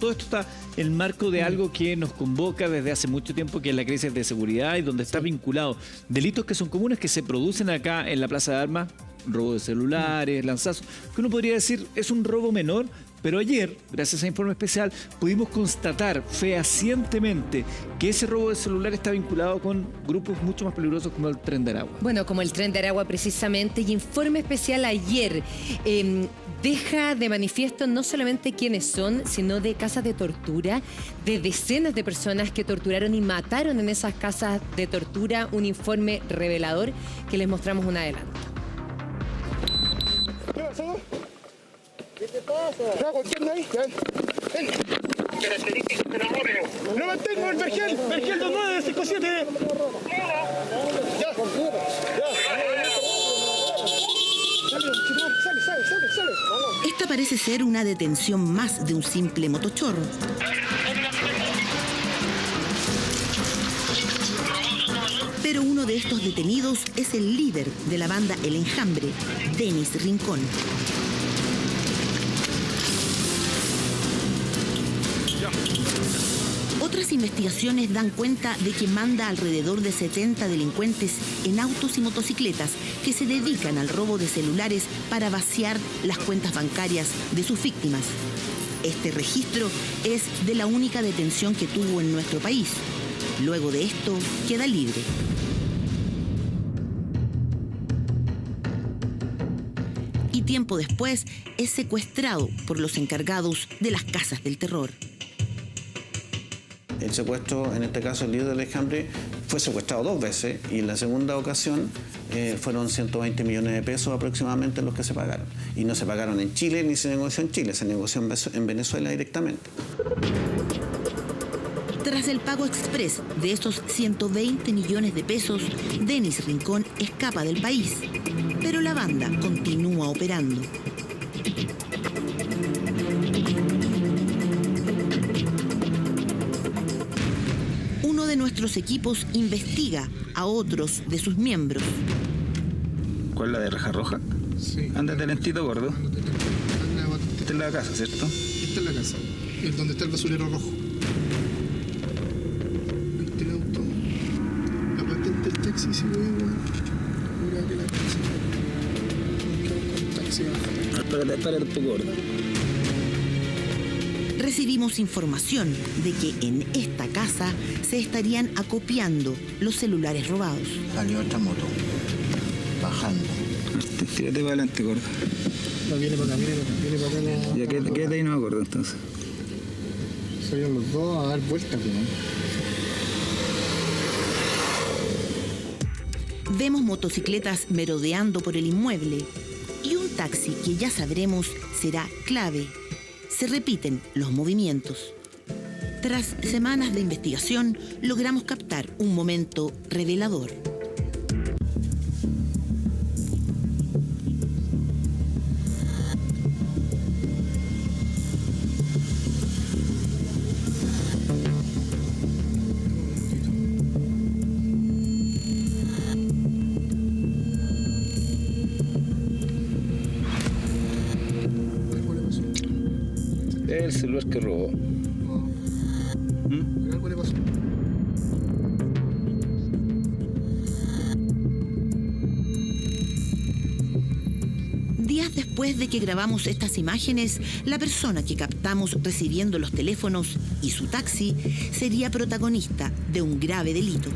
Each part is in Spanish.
todo esto está en el marco de algo que nos convoca desde hace mucho tiempo, que es la crisis de seguridad y donde está vinculado delitos que son comunes que se producen acá en la Plaza de Armas, robo de celulares, lanzazos, que uno podría decir es un robo menor, pero ayer, gracias a informe especial, pudimos constatar fehacientemente que ese robo de celular está vinculado con grupos mucho más peligrosos como el Tren de Aragua. Bueno, como el Tren de Aragua precisamente, y informe especial ayer deja de manifiesto no solamente quiénes son, sino de casas de tortura, de decenas de personas que torturaron y mataron en esas casas de tortura, un informe revelador que les mostramos un adelanto. ¿Qué pasó? ¿Qué te pasa? No, ¿quién ahí? Ven. No mantengo el Vergel 2957. Ya. Sale. Esta parece ser una detención más de un simple motochorro. Pero uno de estos detenidos es el líder de la banda El Enjambre, Denis Rincón. Otras investigaciones dan cuenta de que manda alrededor de 70 delincuentes en autos y motocicletas que se dedican al robo de celulares para vaciar las cuentas bancarias de sus víctimas. Este registro es de la única detención que tuvo en nuestro país. Luego de esto, queda libre. Y tiempo después es secuestrado por los encargados de las casas del terror. El secuestro, en este caso el líder del Enjambre, fue secuestrado 2 veces y en la segunda ocasión fueron 120 millones de pesos aproximadamente los que se pagaron. Y no se pagaron en Chile ni se negoció en Chile, se negoció en Venezuela directamente. Tras el pago express de esos 120 millones de pesos, Denis Rincón escapa del país, pero la banda continúa operando. Uno de nuestros equipos investiga a otros de sus miembros. ¿Cuál es la de raja roja? Sí. Ándate lentito, gordo. Anda, Esta es la casa, ¿cierto? esta es la casa, es donde está el basurero rojo. Este el auto. La patente del taxi se ve igual. Mira que la casa. Con taxi abajo. Espérate un poco, gordo. Recibimos información de que en esta casa se estarían acopiando los celulares robados. Salió otra moto, bajando. Tírate para adelante, gordo. No, viene para acá, viene para acá. Ya quédate ahí, no me acuerdo entonces. Salieron los dos a dar vueltas, ¿no? Vemos motocicletas merodeando por el inmueble y un taxi que ya sabremos será clave. Se repiten los movimientos. Tras semanas de investigación, logramos captar un momento revelador. El celular que robó. Algo le pasó. Días después de que grabamos estas imágenes, la persona que captamos recibiendo los teléfonos y su taxi sería protagonista de un grave delito.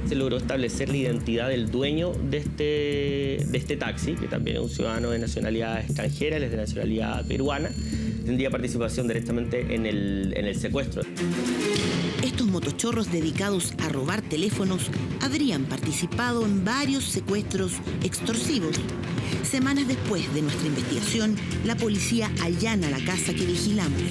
Se logró establecer la identidad del dueño de este taxi, que también es un ciudadano de nacionalidad extranjera, él es de nacionalidad peruana, tendría participación directamente en el secuestro. Estos motochorros dedicados a robar teléfonos habrían participado en varios secuestros extorsivos. Semanas después de nuestra investigación, la policía allana la casa que vigilamos.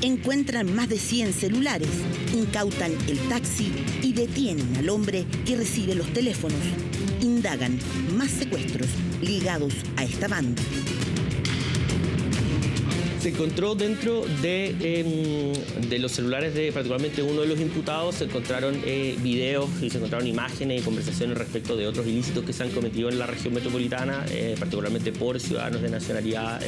Encuentran más de 100 celulares, incautan el taxi y detienen al hombre que recibe los teléfonos. Indagan más secuestros ligados a esta banda. Se encontró dentro de los celulares de particularmente uno de los imputados, se encontraron videos y se encontraron imágenes y conversaciones respecto de otros ilícitos que se han cometido en la región metropolitana, particularmente por ciudadanos de nacionalidad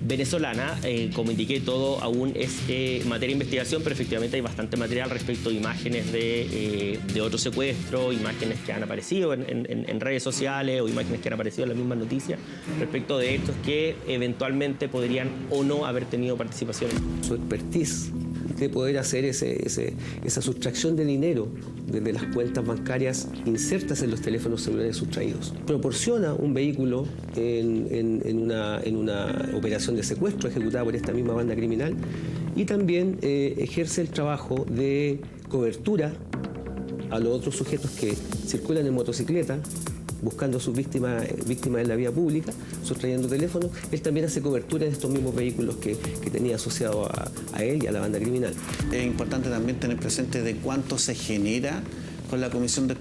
venezolana. Como indiqué, todo aún es materia de investigación, pero efectivamente hay bastante material respecto de imágenes de otro secuestro, imágenes que han aparecido en redes sociales o imágenes que han aparecido en las mismas noticias respecto de hechos que eventualmente podrían o no haber tenido participación. Su expertise de poder hacer esa sustracción de dinero desde las cuentas bancarias insertas en los teléfonos celulares sustraídos. Proporciona un vehículo en una operación de secuestro ejecutada por esta misma banda criminal y también ejerce el trabajo de cobertura a los otros sujetos que circulan en motocicleta buscando a sus víctimas en la vía pública, sustrayendo teléfonos. Él también hace cobertura de estos mismos vehículos que tenía asociado a él y a la banda criminal. Es importante también tener presente de cuánto se genera con la comisión de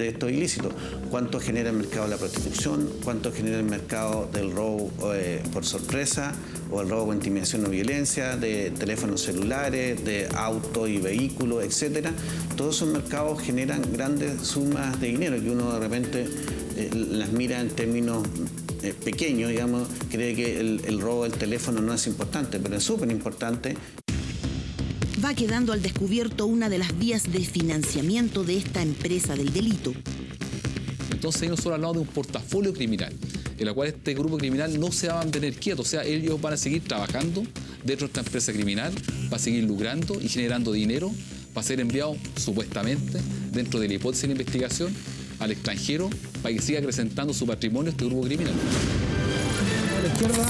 estos ilícitos. Cuánto genera el mercado de la prostitución, cuánto genera el mercado del robo por sorpresa o el robo con intimidación o violencia, de teléfonos celulares, de autos y vehículos, etc. Todos esos mercados generan grandes sumas de dinero que uno de repente las mira en términos pequeños, digamos, cree que el robo del teléfono no es importante, pero es súper importante. Va quedando al descubierto una de las vías de financiamiento de esta empresa del delito. Entonces ahí nosotros hablamos de un portafolio criminal, en la cual este grupo criminal no se va a mantener quieto, o sea, ellos van a seguir trabajando dentro de esta empresa criminal, va a seguir lucrando y generando dinero, va a ser enviado supuestamente, dentro de la hipótesis de la investigación, al extranjero para que siga acrecentando su patrimonio este grupo criminal. A la izquierda,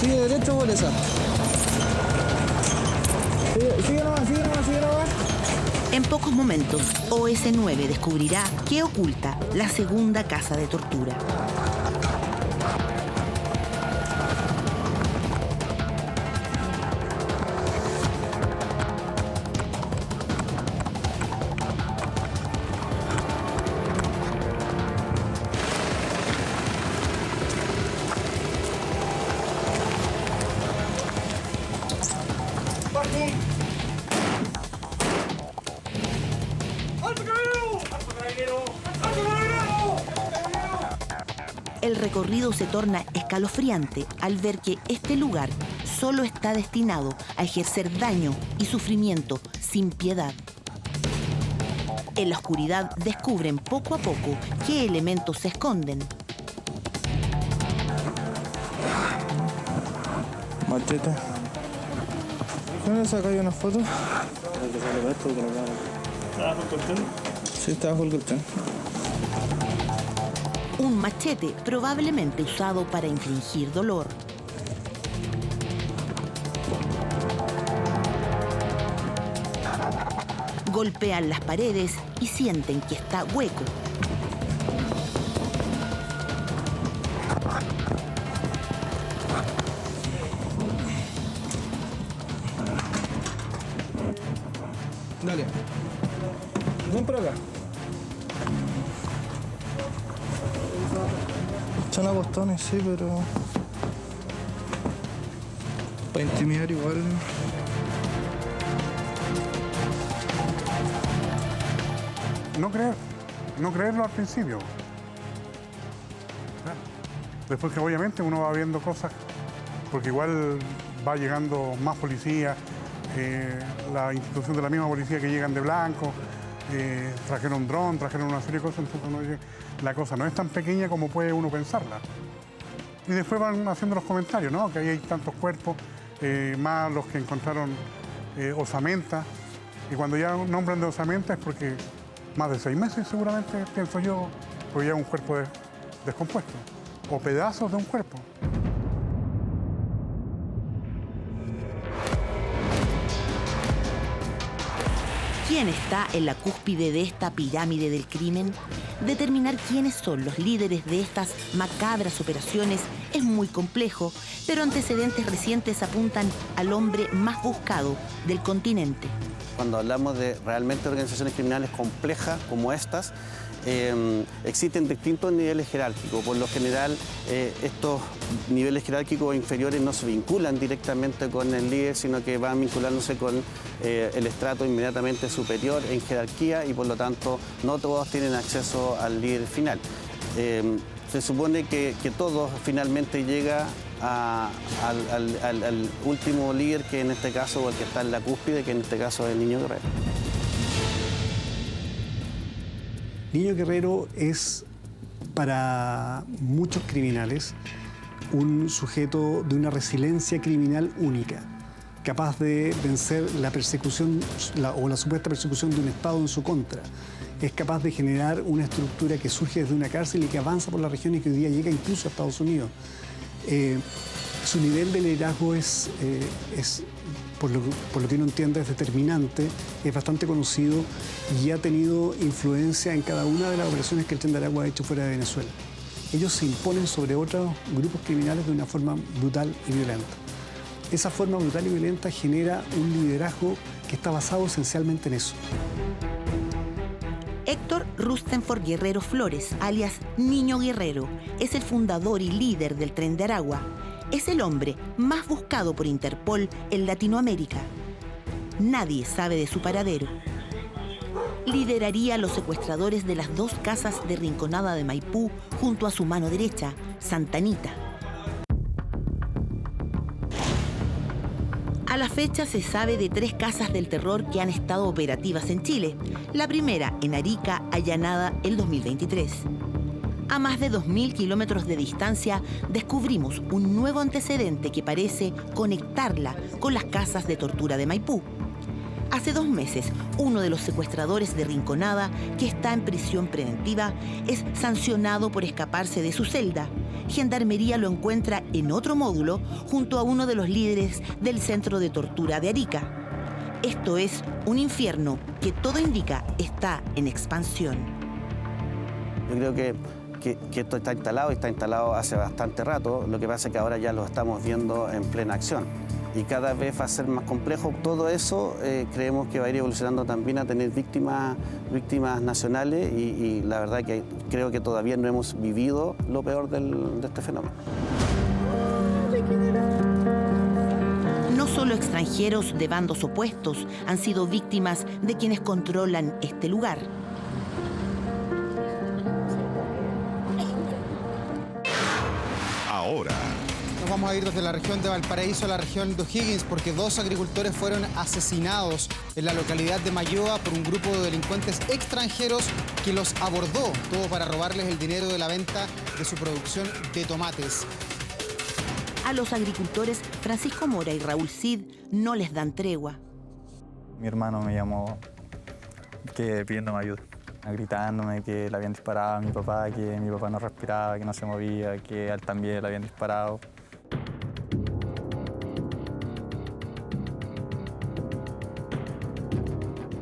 sigue derecho, Bolesa. Sigue nomás. En pocos momentos, OS9 descubrirá qué oculta la segunda casa de tortura. El recorrido se torna escalofriante al ver que este lugar solo está destinado a ejercer daño y sufrimiento sin piedad. En la oscuridad descubren poco a poco qué elementos se esconden. Machete. ¿No le sacáis una foto? ¿Estaba bajo el colchón? Sí, está bajo el colchón. Un machete probablemente usado para infligir dolor. Golpean las paredes y sienten que está hueco. Dale. Ven por acá. Son apostones, sí, pero... para intimidar igual... No creerlo al principio. Después que obviamente uno va viendo cosas, porque igual va llegando más policía, la institución de la misma policía que llegan de blanco, trajeron un dron, trajeron una serie de cosas, entonces uno dice, la cosa no es tan pequeña como puede uno pensarla. Y después van haciendo los comentarios, ¿no? Que ahí hay tantos cuerpos, más los que encontraron osamenta, y cuando ya nombran de osamenta es porque más de 6 meses seguramente, pienso yo, porque ya es un cuerpo descompuesto, o pedazos de un cuerpo. ¿Quién está en la cúspide de esta pirámide del crimen? Determinar quiénes son los líderes de estas macabras operaciones es muy complejo, pero antecedentes recientes apuntan al hombre más buscado del continente. Cuando hablamos de realmente organizaciones criminales complejas como estas, existen distintos niveles jerárquicos. Por lo general, estos niveles jerárquicos inferiores no se vinculan directamente con el líder, sino que van vinculándose con el estrato inmediatamente superior en jerarquía y por lo tanto no todos tienen acceso al líder final. Se supone que todo finalmente llega al último líder, que en este caso, o el que está en la cúspide, que en este caso es el Niño Guerrero. Niño Guerrero es, para muchos criminales, un sujeto de una resiliencia criminal única, capaz de vencer la persecución o la supuesta persecución de un Estado en su contra. Es capaz de generar una estructura que surge desde una cárcel y que avanza por la región y que hoy día llega incluso a Estados Unidos. Su nivel de liderazgo es por lo que uno entiende, es determinante, es bastante conocido y ha tenido influencia en cada una de las operaciones que el Tren de Aragua ha hecho fuera de Venezuela. Ellos se imponen sobre otros grupos criminales de una forma brutal y violenta. Esa forma brutal y violenta genera un liderazgo que está basado esencialmente en eso. Héctor Rustenford Guerrero Flores, alias Niño Guerrero, es el fundador y líder del Tren de Aragua. Es el hombre más buscado por Interpol en Latinoamérica. Nadie sabe de su paradero. Lideraría a los secuestradores de las 2 casas de Rinconada de Maipú junto a su mano derecha, Santa Anita. A la fecha se sabe de 3 casas del terror que han estado operativas en Chile. La primera en Arica, allanada el 2023. A más de 2.000 kilómetros de distancia, descubrimos un nuevo antecedente que parece conectarla con las casas de tortura de Maipú. Hace 2 meses, uno de los secuestradores de Rinconada, que está en prisión preventiva, es sancionado por escaparse de su celda. Gendarmería lo encuentra en otro módulo junto a uno de los líderes del centro de tortura de Arica. Esto es un infierno que todo indica está en expansión. Yo creo que esto está instalado hace bastante rato. Lo que pasa es que ahora ya lo estamos viendo en plena acción. Y cada vez va a ser más complejo. Todo eso creemos que va a ir evolucionando también a tener víctimas nacionales y la verdad que creo que todavía no hemos vivido lo peor de este fenómeno. No solo extranjeros de bandos opuestos han sido víctimas de quienes controlan este lugar. Ahora nos vamos a ir desde la región de Valparaíso a la región de O'Higgins porque 2 agricultores fueron asesinados en la localidad de Mayoa por un grupo de delincuentes extranjeros que los abordó, todo para robarles el dinero de la venta de su producción de tomates. A los agricultores Francisco Mora y Raúl Cid no les dan tregua. Mi hermano me llamó pidiéndome ayuda, gritándome que le habían disparado a mi papá, que mi papá no respiraba, que no se movía, que a él también le habían disparado.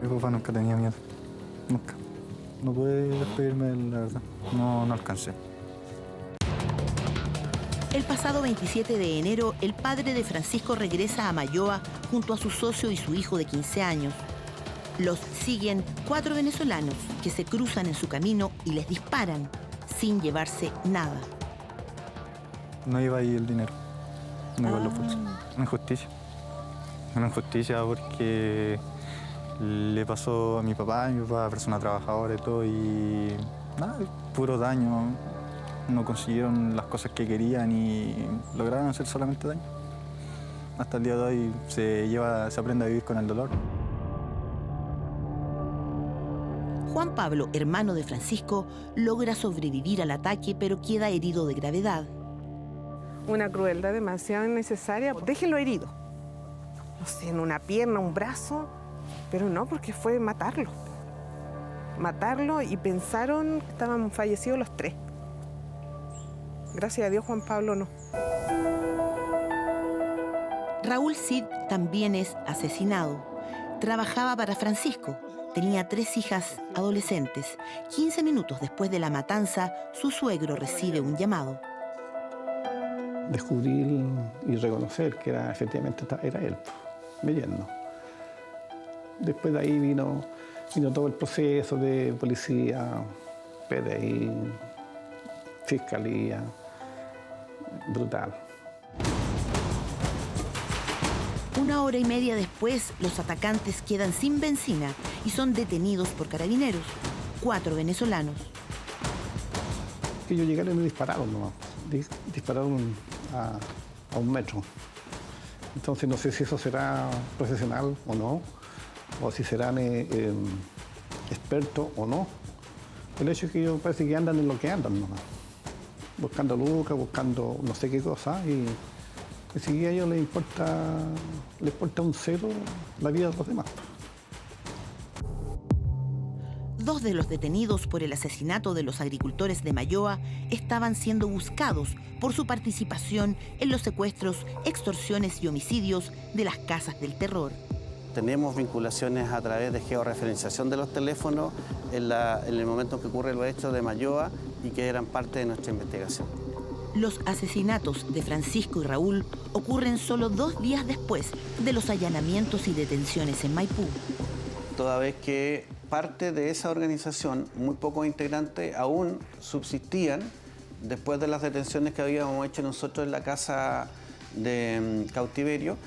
Mi papá nunca tenía miedo, nunca. No pude despedirme de él, la verdad, no alcancé. El pasado 27 de enero, el padre de Francisco regresa a Mayoa junto a su socio y su hijo de 15 años. Los siguen 4 venezolanos que se cruzan en su camino y les disparan sin llevarse nada. No iba ahí el dinero, no iba los bolsos. Una injusticia. Una injusticia porque le pasó a mi papá persona trabajadora y todo, y nada, puro daño. No consiguieron las cosas que querían y lograron hacer solamente daño. Hasta el día de hoy se aprende a vivir con el dolor. Juan Pablo, hermano de Francisco, logra sobrevivir al ataque, pero queda herido de gravedad. Una crueldad demasiado innecesaria. Déjenlo herido. No sé, en una pierna, un brazo, pero no, porque fue matarlo. Matarlo y pensaron que estaban fallecidos los 3. Gracias a Dios, Juan Pablo no. Raúl Cid también es asesinado. Trabajaba para Francisco. Tenía 3 hijas adolescentes. 15 minutos después de la matanza, su suegro recibe un llamado. Descubrir y reconocer que efectivamente era él, mi yerno. Después de ahí vino todo el proceso de policía, PDI, Fiscalía, brutal. 1 hora y media después, los atacantes quedan sin benzina y son detenidos por carabineros. 4 venezolanos. Que ellos llegaron y me dispararon nomás. Dispararon a 1 metro. Entonces no sé si eso será profesional o no, o si serán expertos o no. El hecho es que ellos parece que andan en lo que andan nomás. Buscando lucas, buscando no sé qué cosa, y si a ellos les importa un cero la vida de los demás. 2 de los detenidos por el asesinato de los agricultores de Malloa estaban siendo buscados por su participación en los secuestros, extorsiones y homicidios de las casas del terror. Tenemos vinculaciones a través de georreferenciación de los teléfonos en el momento en que ocurren los hechos de Malloa y que eran parte de nuestra investigación. Los asesinatos de Francisco y Raúl ocurren solo 2 días después de los allanamientos y detenciones en Maipú. Toda vez que parte de esa organización, muy pocos integrantes aún subsistían después de las detenciones que habíamos hecho nosotros en la casa de cautiverio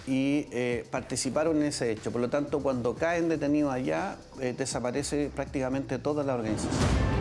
y participaron en ese hecho. Por lo tanto, cuando caen detenidos allá, desaparece prácticamente toda la organización.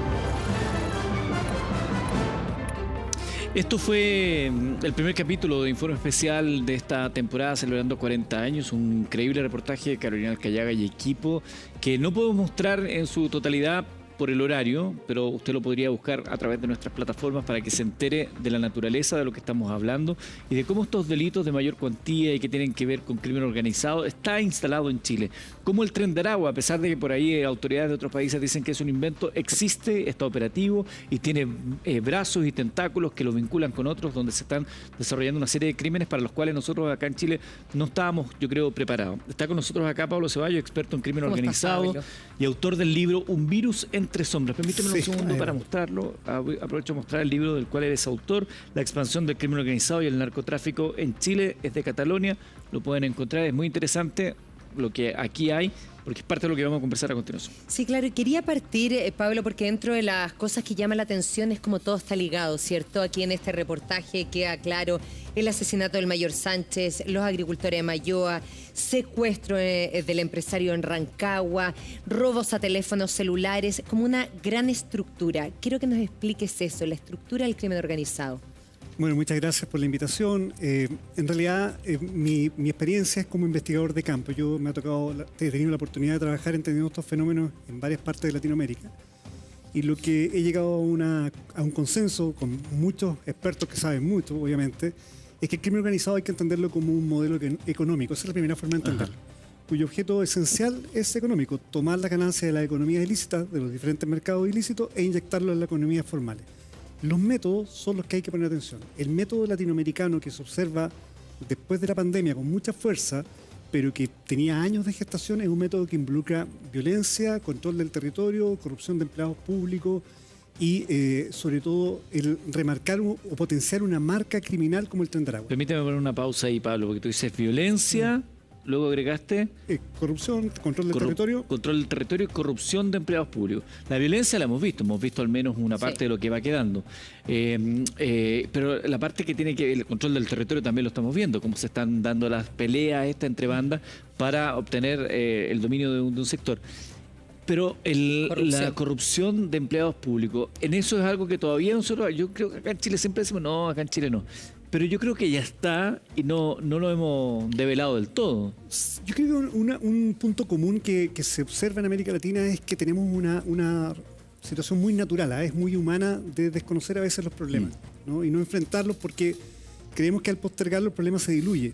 Esto fue el primer capítulo de Informe Especial de esta temporada celebrando 40 años, un increíble reportaje de Carolina Alcayaga y equipo que no podemos mostrar en su totalidad por el horario, pero usted lo podría buscar a través de nuestras plataformas para que se entere de la naturaleza de lo que estamos hablando y de cómo estos delitos de mayor cuantía y que tienen que ver con crimen organizado está instalado en Chile. Como el Tren de Aragua, a pesar de que por ahí autoridades de otros países dicen que es un invento, existe, está operativo y tiene brazos y tentáculos que lo vinculan con otros donde se están desarrollando una serie de crímenes para los cuales nosotros acá en Chile no estábamos, yo creo, preparados. Está con nosotros acá Pablo Ceballos, experto en crimen organizado y autor del libro Un virus entre sombras. Permíteme un segundo para mostrarlo. Aprovecho de mostrar el libro del cual eres autor, La expansión del crimen organizado y el narcotráfico en Chile. Es de Catalonia, lo pueden encontrar, es muy interesante lo que aquí hay, porque es parte de lo que vamos a conversar a continuación. Sí, claro, y quería partir, Pablo, porque dentro de las cosas que llaman la atención es como todo está ligado, ¿cierto? Aquí en este reportaje queda claro el asesinato del mayor Sánchez, los agricultores de Malloa, secuestro del empresario en Rancagua, robos a teléfonos celulares, como una gran estructura. Quiero que nos expliques eso, la estructura del crimen organizado. Bueno, muchas gracias por la invitación. En realidad, mi experiencia es como investigador de campo. Yo he tenido la oportunidad de trabajar entendiendo estos fenómenos en varias partes de Latinoamérica. Y lo que he llegado a un consenso con muchos expertos que saben mucho, obviamente, es que el crimen organizado hay que entenderlo como un modelo económico. Esa es la primera forma de entenderlo. Cuyo objeto esencial es económico, tomar la ganancia de las economías ilícitas, de los diferentes mercados ilícitos, e inyectarlo en las economías formales. Los métodos son los que hay que poner atención. El método latinoamericano que se observa después de la pandemia con mucha fuerza, pero que tenía años de gestación, es un método que involucra violencia, control del territorio, corrupción de empleados públicos y, sobre todo, el remarcar o potenciar una marca criminal como el Tren de Aragua. Permíteme poner una pausa ahí, Pablo, porque tú dices violencia... Luego agregaste... corrupción, control del territorio. Control del territorio y corrupción de empleados públicos. La violencia la hemos visto al menos una parte de lo que va quedando. Pero la parte que tiene que ver el control del territorio también lo estamos viendo, cómo se están dando las peleas entre bandas para obtener el dominio de un sector. Pero la corrupción de empleados públicos, en eso es algo que todavía nosotros, yo creo que acá en Chile siempre decimos, no, acá en Chile no. Pero yo creo que ya está y no lo hemos develado del todo. Yo creo que un punto común que se observa en América Latina es que tenemos una situación muy natural, es muy humana de desconocer a veces los problemas, ¿no? Y no enfrentarlos porque creemos que al postergarlo el problema se diluye.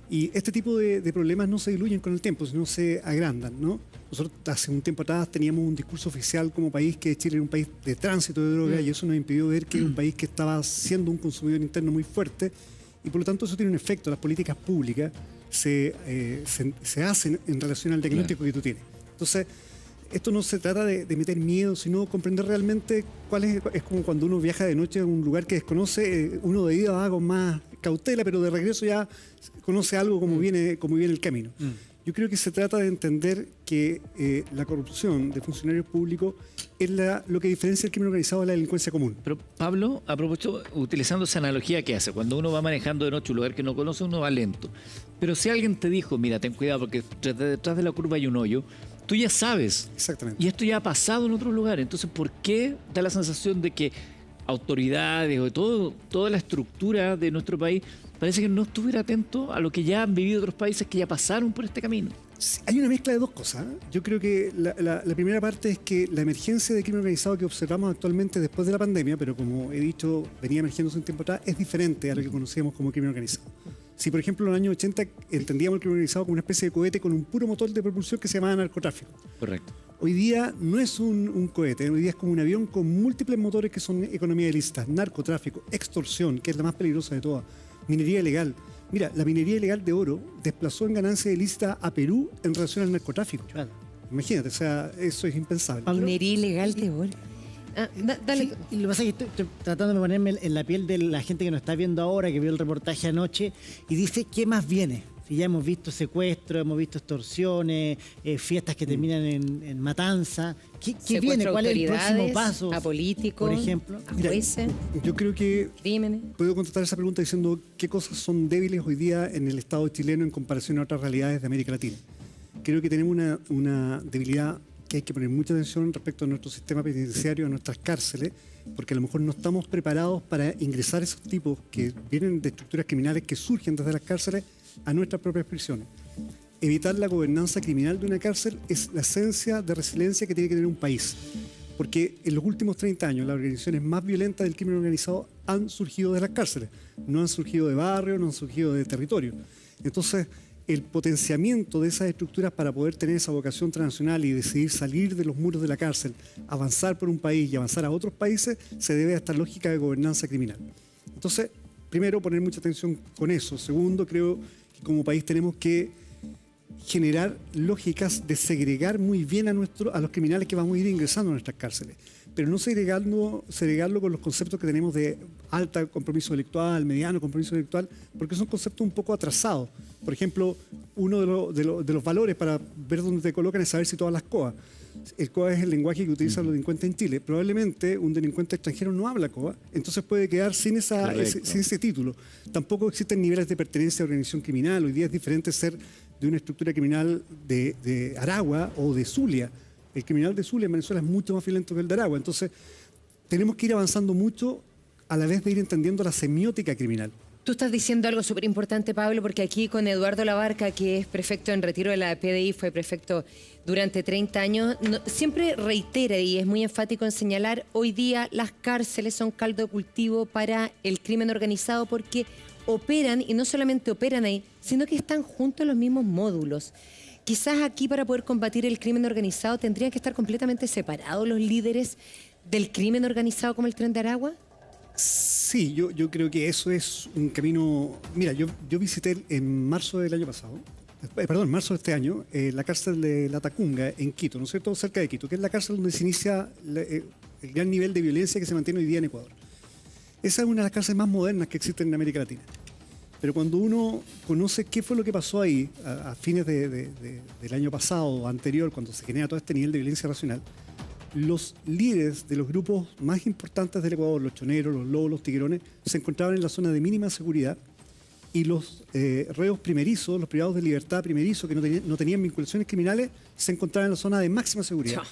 Y este tipo de problemas no se diluyen con el tiempo, sino se agrandan, ¿no? Nosotros hace un tiempo atrás teníamos un discurso oficial como país que Chile era un país de tránsito de droga y eso nos impidió ver que era un país que estaba siendo un consumidor interno muy fuerte y por lo tanto eso tiene un efecto. Las políticas públicas se hacen en relación al diagnóstico que tú tienes. Entonces, esto no se trata de meter miedo, sino comprender realmente cuál es como cuando uno viaja de noche a un lugar que desconoce, uno de ida va con más cautela, pero de regreso ya conoce algo como viene el camino. Yo creo que se trata de entender que la corrupción de funcionarios públicos es lo que diferencia el crimen organizado de la delincuencia común. Pero Pablo, a propósito, utilizando esa analogía que hace, cuando uno va manejando de noche un lugar que no conoce, uno va lento. Pero si alguien te dijo, mira, ten cuidado porque detrás de la curva hay un hoyo, tú ya sabes. Exactamente. Y esto ya ha pasado en otros lugares. Entonces, ¿por qué da la sensación de que autoridades o toda la estructura de nuestro país parece que no estuviera atento a lo que ya han vivido otros países que ya pasaron por este camino? Sí, hay una mezcla de dos cosas. Yo creo que la primera parte es que la emergencia de crimen organizado que observamos actualmente después de la pandemia, pero como he dicho, venía emergiéndose un tiempo atrás, es diferente a lo que conocíamos como crimen organizado. Si, por ejemplo, en los años 80 entendíamos el crimen organizado como una especie de cohete con un puro motor de propulsión que se llamaba narcotráfico. Correcto. Hoy día no es un cohete, hoy día es como un avión con múltiples motores que son economía ilícita, narcotráfico, extorsión, que es la más peligrosa de todas, minería ilegal. Mira, la minería ilegal de oro desplazó en ganancia ilícita a Perú en relación al narcotráfico. Claro. Imagínate, o sea, eso es impensable. Minería ilegal de oro. Dale. Sí, y lo que pasa es que estoy tratando de ponerme en la piel de la gente que nos está viendo ahora, que vio el reportaje anoche, y dice, ¿qué más viene? Si ya hemos visto secuestros, hemos visto extorsiones, fiestas que terminan en matanza. ¿Qué viene? ¿Cuál es el próximo paso? A políticos, por ejemplo. a jueces. Yo creo que crímenes. Puedo contestar esa pregunta diciendo qué cosas son débiles hoy día en el Estado chileno en comparación a otras realidades de América Latina. Creo que tenemos una debilidad que hay que poner mucha atención respecto a nuestro sistema penitenciario, a nuestras cárceles, porque a lo mejor no estamos preparados para ingresar esos tipos que vienen de estructuras criminales que surgen desde las cárceles a nuestras propias prisiones. Evitar la gobernanza criminal de una cárcel es la esencia de resiliencia que tiene que tener un país. Porque en los últimos 30 años las organizaciones más violentas del crimen organizado han surgido de las cárceles. No han surgido de barrios, no han surgido de territorio. Entonces, el potenciamiento de esas estructuras para poder tener esa vocación transnacional y decidir salir de los muros de la cárcel, avanzar por un país y avanzar a otros países, se debe a esta lógica de gobernanza criminal. Entonces, primero, poner mucha atención con eso. Segundo, creo que como país tenemos que generar lógicas de segregar muy bien a los criminales que vamos a ir ingresando a nuestras cárceles, pero no segregarlo con los conceptos que tenemos de alto compromiso intelectual, mediano compromiso intelectual, porque son conceptos un poco atrasados. Por ejemplo, uno de los valores para ver dónde te colocan es saber si todas las COA. El COA es el lenguaje que utilizan los delincuentes en Chile. Probablemente un delincuente extranjero no habla COA, entonces puede quedar sin ese título. Tampoco existen niveles de pertenencia a organización criminal. Hoy día es diferente ser de una estructura criminal de Aragua o de Zulia. El criminal de Zulia en Venezuela es mucho más violento que el de Aragua. Entonces, tenemos que ir avanzando mucho a la vez de ir entendiendo la semiótica criminal. Tú estás diciendo algo súper importante, Pablo, porque aquí con Eduardo Labarca, que es prefecto en retiro de la PDI, fue prefecto durante 30 años, siempre reitera y es muy enfático en señalar, hoy día las cárceles son caldo de cultivo para el crimen organizado porque operan, y no solamente operan ahí, sino que están juntos en los mismos módulos. Quizás aquí para poder combatir el crimen organizado tendrían que estar completamente separados los líderes del crimen organizado como el Tren de Aragua. Sí, yo creo que eso es un camino. Mira, yo visité en marzo del año pasado, marzo de este año, la cárcel de La Tacunga en Quito, ¿no es cierto? Cerca de Quito, que es la cárcel donde se inicia el gran nivel de violencia que se mantiene hoy día en Ecuador. Esa es una de las cárceles más modernas que existen en América Latina. Pero cuando uno conoce qué fue lo que pasó ahí a fines del año pasado o anterior, cuando se genera todo este nivel de violencia racional, los líderes de los grupos más importantes del Ecuador, los choneros, los lobos, los tiguerones, se encontraban en la zona de mínima seguridad y los reos primerizos, los privados de libertad primerizos que no tenían vinculaciones criminales, se encontraban en la zona de máxima seguridad.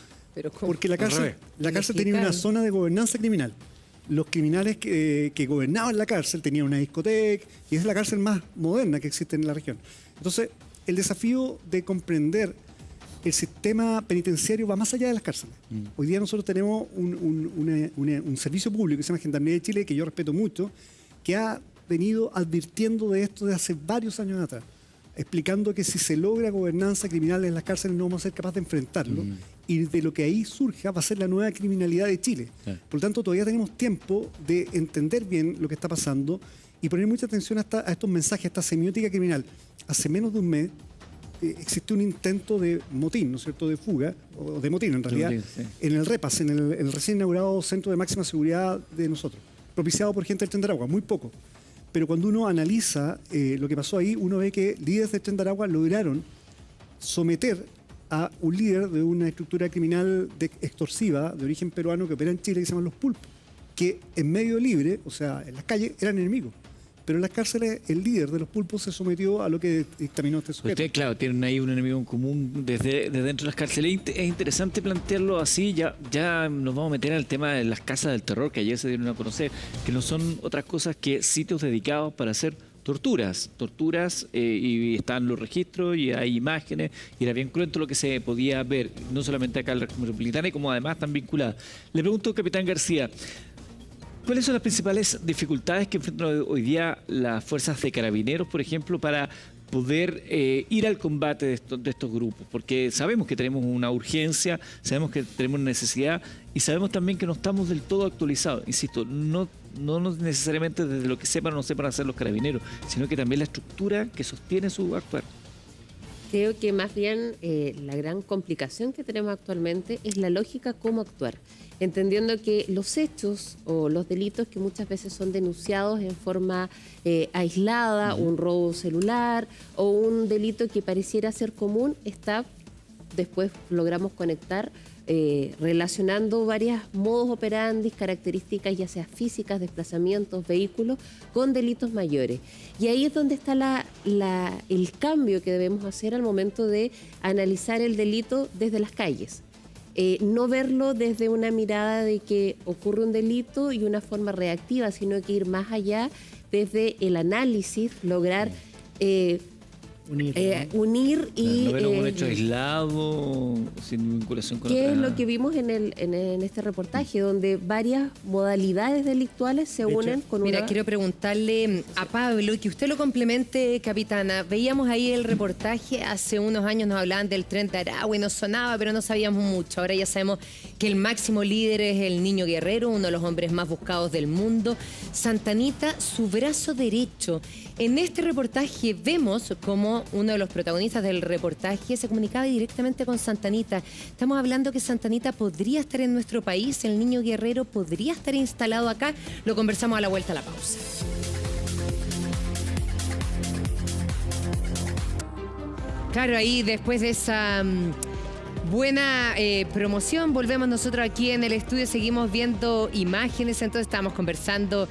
Porque la cárcel tenía una zona de gobernanza criminal. Los criminales que gobernaban la cárcel tenían una discoteca y es la cárcel más moderna que existe en la región. Entonces, el desafío de comprender el sistema penitenciario va más allá de las cárceles. Hoy día nosotros tenemos un servicio público que se llama Gendarmería de Chile, que yo respeto mucho, que ha venido advirtiendo de esto desde hace varios años atrás, explicando que si se logra gobernanza criminal en las cárceles no vamos a ser capaces de enfrentarlo y de lo que ahí surja va a ser la nueva criminalidad de Chile. Por lo tanto, todavía tenemos tiempo de entender bien lo que está pasando y poner mucha atención a estos mensajes, a esta semiótica criminal. Hace menos de un mes existe un intento de motín, ¿no es cierto?, de fuga, o de motín en realidad, en el REPAS, en el recién inaugurado Centro de Máxima Seguridad de nosotros, propiciado por gente del Tren de Aragua, muy poco. Pero cuando uno analiza lo que pasó ahí, uno ve que líderes del Tren de Aragua lograron someter a un líder de una estructura criminal extorsiva de origen peruano que opera en Chile, que se llaman los pulpos, que en medio libre, o sea, en las calles, eran enemigos. Pero en las cárceles el líder de los pulpos se sometió a lo que dictaminó este sujeto. Ustedes, claro, tienen ahí un enemigo en común desde dentro de las cárceles. Es interesante plantearlo así. Ya nos vamos a meter en el tema de las casas del terror, que ayer se dieron a conocer, que no son otras cosas que sitios dedicados para hacer torturas, y están los registros y hay imágenes, y era bien cruento lo que se podía ver, no solamente acá en la región metropolitana, y como además están vinculadas. Le pregunto, capitán García, ¿cuáles son las principales dificultades que enfrentan hoy día las fuerzas de carabineros, por ejemplo, para poder ir al combate de estos grupos? Porque sabemos que tenemos una urgencia, sabemos que tenemos una necesidad y sabemos también que no estamos del todo actualizados. Insisto, no necesariamente desde lo que sepan o no sepan hacer los carabineros, sino que también la estructura que sostiene su actuar. Creo que más bien la gran complicación que tenemos actualmente es la lógica cómo actuar, entendiendo que los hechos o los delitos que muchas veces son denunciados en forma aislada, un robo celular o un delito que pareciera ser común, después logramos conectar relacionando varios modos operandi, características ya sea físicas, desplazamientos, vehículos, con delitos mayores. Y ahí es donde está el cambio que debemos hacer al momento de analizar el delito desde las calles. No verlo desde una mirada de que ocurre un delito y una forma reactiva, sino que ir más allá desde el análisis, lograr unir y... No ver un hecho aislado, sin vinculación con otra. ¿Qué es lo que vimos en este reportaje, donde varias modalidades delictuales se unen con una... Mira, quiero preguntarle a Pablo, que usted lo complemente, capitana. Veíamos ahí el reportaje, hace unos años nos hablaban del tren de Aragua y nos sonaba, pero no sabíamos mucho. Ahora ya sabemos que el máximo líder es el Niño Guerrero, uno de los hombres más buscados del mundo. Santa Anita, su brazo derecho. En este reportaje vemos como uno de los protagonistas del reportaje se comunicaba directamente con Santa Anita. Estamos hablando que Santa Anita podría estar en nuestro país, el Niño Guerrero podría estar instalado acá. Lo conversamos a la vuelta a la pausa. Claro, ahí después de esa buena promoción, volvemos nosotros aquí en el estudio, seguimos viendo imágenes, entonces estamos conversando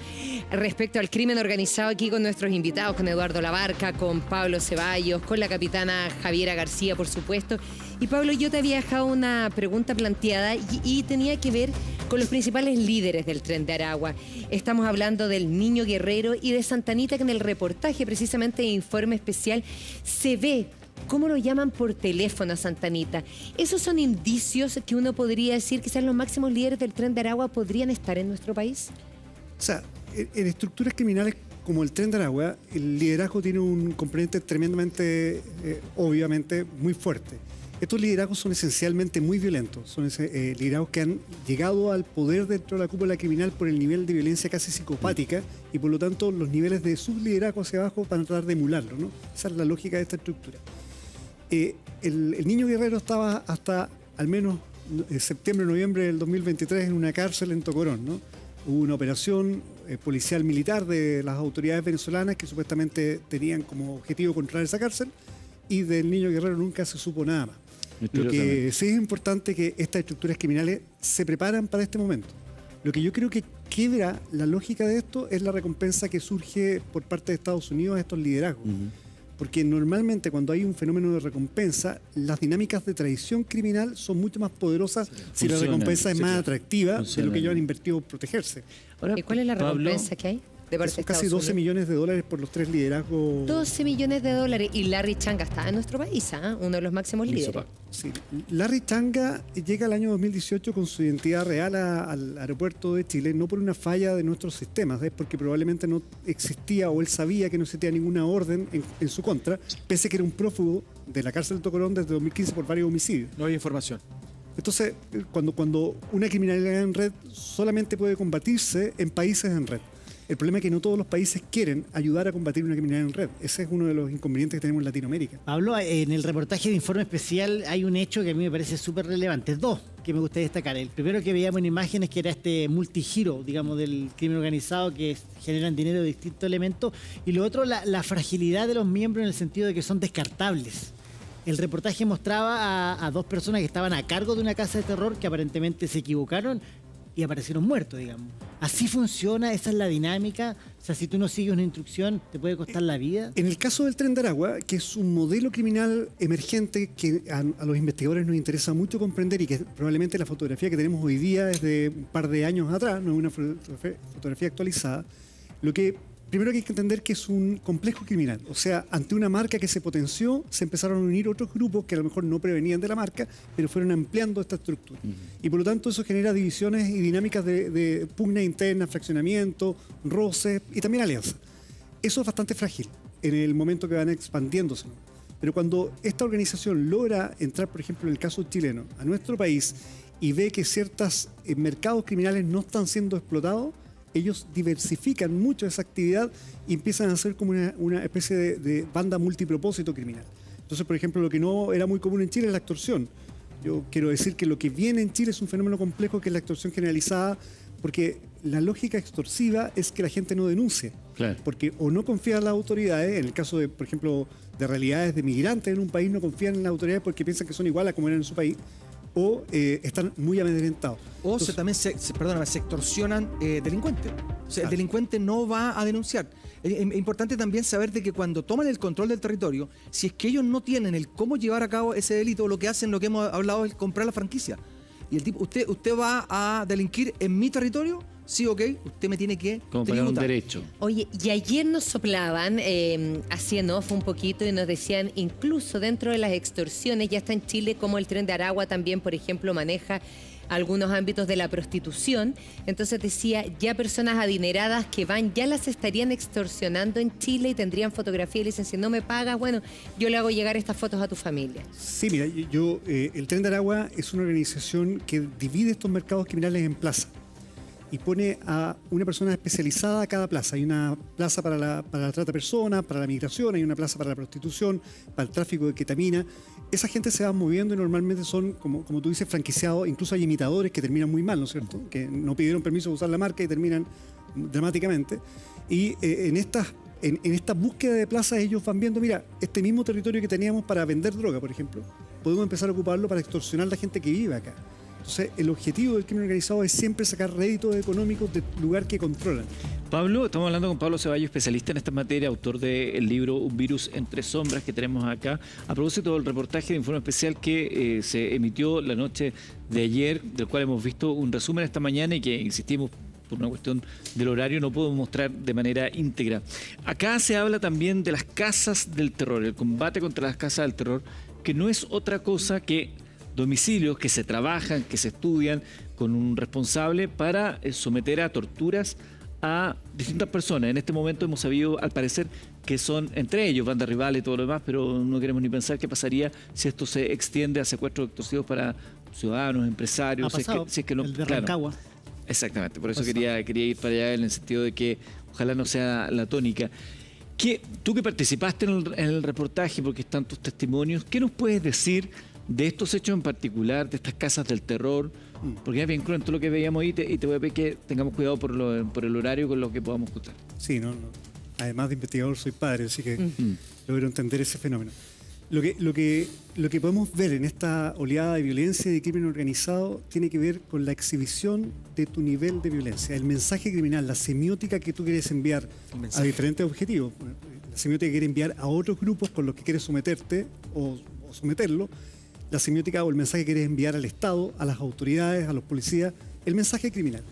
respecto al crimen organizado aquí con nuestros invitados, con Eduardo Labarca, con Pablo Ceballos, con la capitana Javiera García, por supuesto. Y Pablo, yo te había dejado una pregunta planteada y tenía que ver con los principales líderes del Tren de Aragua. Estamos hablando del Niño Guerrero y de Santa Anita, que en el reportaje, precisamente de Informe Especial, se ve cómo lo llaman por teléfono a Santa Anita. ¿Esos son indicios que uno podría decir que quizás los máximos líderes del Tren de Aragua podrían estar en nuestro país? O sea, en estructuras criminales como el Tren de Aragua, el liderazgo tiene un componente tremendamente, obviamente, muy fuerte. Estos liderazgos son esencialmente muy violentos. Son liderazgos que han llegado al poder dentro de la cúpula criminal por el nivel de violencia casi psicopática y por lo tanto los niveles de subliderazgo hacia abajo van a tratar de emularlo, ¿no? Esa es la lógica de esta estructura. El Niño Guerrero estaba hasta al menos septiembre, noviembre del 2023 en una cárcel en Tocorón, ¿no? Hubo una operación policial militar de las autoridades venezolanas que supuestamente tenían como objetivo controlar esa cárcel y del Niño Guerrero nunca se supo nada más. Lo que sí es importante que estas estructuras criminales se preparan para este momento. Lo que yo creo que quiebra la lógica de esto es la recompensa que surge por parte de Estados Unidos a estos liderazgos. Porque normalmente cuando hay un fenómeno de recompensa, las dinámicas de traición criminal son mucho más poderosas si la recompensa es más atractiva de lo que ellos han invertido en protegerse. Ahora, ¿y cuál es la recompensa que hay? De parte de casi 12 millones de dólares por los 3 liderazgos. 12 millones de dólares. Y Larry Changa está en nuestro país, uno de los máximos líderes. Sí. Larry Changa llega al año 2018 con su identidad real al aeropuerto de Chile, no por una falla de nuestros sistemas, es porque probablemente no existía o él sabía que no existía ninguna orden en su contra, pese a que era un prófugo de la cárcel de Tocorón desde 2015 por varios homicidios. No hay información. Entonces, cuando una criminalidad en red solamente puede combatirse en países en red. El problema es que no todos los países quieren ayudar a combatir una criminalidad en red. Ese es uno de los inconvenientes que tenemos en Latinoamérica. Pablo, en el reportaje de Informe Especial hay un hecho que a mí me parece súper relevante. Dos que me gustaría destacar. El primero que veíamos en imágenes, que era este multigiro, digamos, del crimen organizado, que generan dinero de distintos elementos. Y lo otro, la fragilidad de los miembros en el sentido de que son descartables. El reportaje mostraba a dos personas que estaban a cargo de una casa de terror que aparentemente se equivocaron y aparecieron muertos, digamos. Así funciona, esa es la dinámica. O sea, si tú no sigues una instrucción, te puede costar la vida. En el caso del Tren de Aragua, que es un modelo criminal emergente que a los investigadores nos interesa mucho comprender y que probablemente la fotografía que tenemos hoy día es de un par de años atrás, no es una fotografía actualizada, lo que primero que hay que entender que es un complejo criminal. O sea, ante una marca que se potenció, se empezaron a unir otros grupos que a lo mejor no prevenían de la marca, pero fueron ampliando esta estructura. Y por lo tanto eso genera divisiones y dinámicas de pugna interna, fraccionamiento, roces y también alianzas. Eso es bastante frágil en el momento que van expandiéndose. Pero cuando esta organización logra entrar, por ejemplo, en el caso chileno, a nuestro país y ve que ciertos mercados criminales no están siendo explotados, ellos diversifican mucho esa actividad y empiezan a hacer como una especie de banda multipropósito criminal. Entonces, por ejemplo, lo que no era muy común en Chile es la extorsión. Yo quiero decir que lo que viene en Chile es un fenómeno complejo que es la extorsión generalizada, porque la lógica extorsiva es que la gente no denuncie. Claro. Porque o no confía en las autoridades, en el caso de, por ejemplo, de realidades de migrantes en un país, no confían en las autoridades porque piensan que son iguales a como eran en su país, o están muy amedrentados. O también se extorsionan delincuentes. O sea, el delincuente no va a denunciar. Es importante también saber de que cuando toman el control del territorio, si es que ellos no tienen el cómo llevar a cabo ese delito, lo que hacen, lo que hemos hablado, es comprar la franquicia. Y el tipo, usted va a delinquir en mi territorio, sí, ok, usted me tiene que como pagar un derecho. Oye, y ayer nos soplaban, así en off un poquito, y nos decían, incluso dentro de las extorsiones, ya está en Chile como el Tren de Aragua también, por ejemplo, maneja algunos ámbitos de la prostitución. Entonces decía, ya personas adineradas que van, ya las estarían extorsionando en Chile y tendrían fotografía y le dicen, si no me pagas, bueno, yo le hago llegar estas fotos a tu familia. Sí, mira, el Tren de Aragua es una organización que divide estos mercados criminales en plazas y pone a una persona especializada a cada plaza. Hay una plaza para la trata de personas, para la migración, hay una plaza para la prostitución, para el tráfico de ketamina. Esa gente se va moviendo y normalmente son, como tú dices, franquiciados. Incluso hay imitadores que terminan muy mal, ¿no es cierto? Que no pidieron permiso de usar la marca y terminan dramáticamente. Y en esta búsqueda de plazas ellos van viendo, mira, este mismo territorio que teníamos para vender droga, por ejemplo, podemos empezar a ocuparlo para extorsionar a la gente que vive acá. Entonces, el objetivo del crimen organizado es siempre sacar réditos económicos del lugar que controlan. Pablo, estamos hablando con Pablo Ceballos, especialista en esta materia, autor del libro Un virus entre sombras que tenemos acá. A propósito del reportaje de Informe Especial que se emitió la noche de ayer, del cual hemos visto un resumen esta mañana y que, insistimos, por una cuestión del horario no puedo mostrar de manera íntegra. Acá se habla también de las casas del terror, el combate contra las casas del terror, que no es otra cosa que domicilios que se trabajan, que se estudian con un responsable para someter a torturas a distintas personas. En este momento hemos sabido, al parecer, que son entre ellos bandas rivales y todo lo demás, pero no queremos ni pensar qué pasaría si esto se extiende a secuestros extorsivos para ciudadanos, empresarios. Ha pasado, si es que no, el de Rancagua. Claro, exactamente, por eso quería ir para allá en el sentido de que ojalá no sea la tónica. Tú que participaste en el reportaje, porque están tus testimonios, ¿qué nos puedes decir de estos hechos en particular, de estas casas del terror? Porque es bien cruento lo que veíamos ahí y te voy a pedir que tengamos cuidado por el horario con lo que podamos contar. Sí, no. Además de investigador soy padre, así que logro entender ese fenómeno. Lo que podemos ver en esta oleada de violencia y de crimen organizado tiene que ver con la exhibición de tu nivel de violencia, el mensaje criminal, la semiótica que tú quieres enviar a diferentes objetivos, la semiótica que quieres enviar a otros grupos con los que quieres someterte o someterlo, la semiótica o el mensaje que quieres enviar al Estado, a las autoridades, a los policías, el mensaje criminal.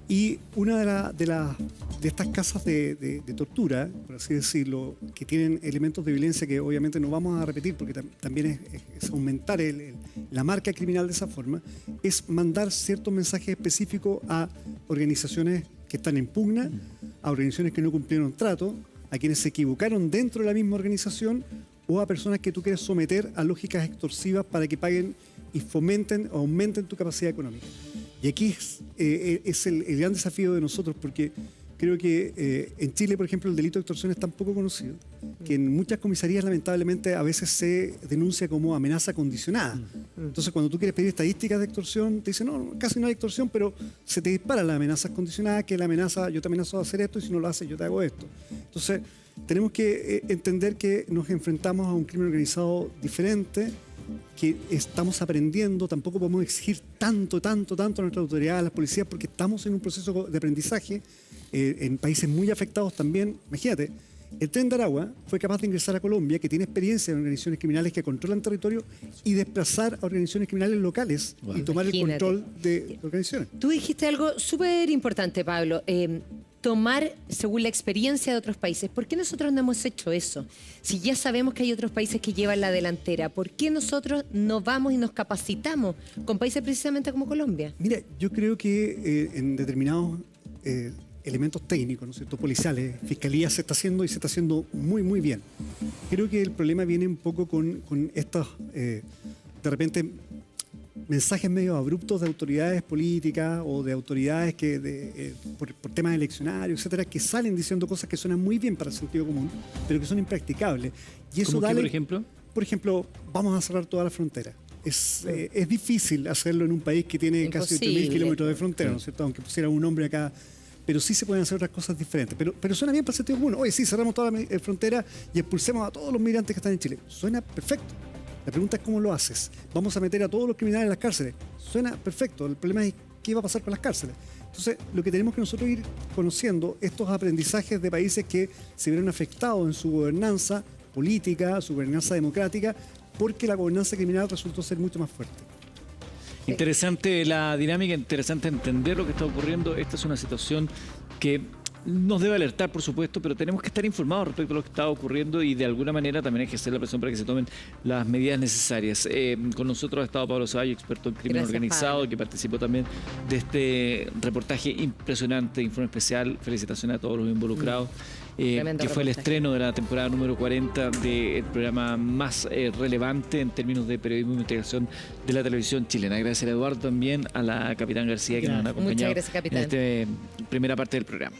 Y una de estas casas de tortura, por así decirlo, que tienen elementos de violencia que obviamente no vamos a repetir porque también es aumentar la marca criminal de esa forma, es mandar ciertos mensajes específicos a organizaciones que están en pugna, a organizaciones que no cumplieron trato, a quienes se equivocaron dentro de la misma organización o a personas que tú quieres someter a lógicas extorsivas para que paguen y fomenten o aumenten tu capacidad económica. Y aquí es el gran desafío de nosotros, porque creo que en Chile, por ejemplo, el delito de extorsión es tan poco conocido que en muchas comisarías, lamentablemente, a veces se denuncia como amenaza condicionada. Entonces, cuando tú quieres pedir estadísticas de extorsión, te dicen, no, casi no hay extorsión, pero se te disparan las amenazas condicionadas, que la amenaza, yo te amenazo a hacer esto y si no lo haces, yo te hago esto. Entonces, tenemos que entender que nos enfrentamos a un crimen organizado diferente, que estamos aprendiendo, tampoco podemos exigir tanto a nuestras autoridades, a las policías, porque estamos en un proceso de aprendizaje en países muy afectados también. Imagínate, el Tren de Aragua fue capaz de ingresar a Colombia, que tiene experiencia en organizaciones criminales que controlan territorio, y desplazar a organizaciones criminales locales y tomar el control de organizaciones. Tú dijiste algo súper importante, Pablo. Tomar según la experiencia de otros países. ¿Por qué nosotros no hemos hecho eso? Si ya sabemos que hay otros países que llevan la delantera, ¿por qué nosotros no vamos y nos capacitamos con países precisamente como Colombia? Mira, yo creo que en determinados elementos técnicos, ¿no es cierto?, policiales, fiscalía se está haciendo y se está haciendo muy bien. Creo que el problema viene un poco con estos, de repente, mensajes medio abruptos de autoridades políticas o de autoridades que por temas eleccionarios, etcétera, que salen diciendo cosas que suenan muy bien para el sentido común, pero que son impracticables. Y eso ¿Cómo que, por ejemplo? Por ejemplo, vamos a cerrar toda la frontera. Es difícil hacerlo en un país que tiene casi 8.000 kilómetros de frontera, ¿no es cierto? Aunque pusiera un nombre acá, pero sí se pueden hacer otras cosas diferentes. Pero suena bien para el sentido común. Oye, sí, cerramos toda la frontera y expulsemos a todos los migrantes que están en Chile. Suena perfecto. La pregunta es cómo lo haces. Vamos a meter a todos los criminales en las cárceles. Suena perfecto. El problema es qué va a pasar con las cárceles. Entonces, lo que tenemos que nosotros ir conociendo, estos aprendizajes de países que se vieron afectados en su gobernanza política, su gobernanza democrática, porque la gobernanza criminal resultó ser mucho más fuerte. Interesante la dinámica, interesante entender lo que está ocurriendo. Esta es una situación que nos debe alertar, por supuesto, pero tenemos que estar informados respecto a lo que está ocurriendo y de alguna manera también ejercer la presión para que se tomen las medidas necesarias. Con nosotros ha estado Pablo Ceballos, experto en crimen organizado, que participó también de este reportaje impresionante, informe especial. Felicitaciones a todos los involucrados. Que fue el estreno de la temporada número 40 del programa más relevante en términos de periodismo e investigación de la televisión chilena. Agradecer a Eduardo, también a la capitán García, que nos ha acompañado en esta primera parte del programa.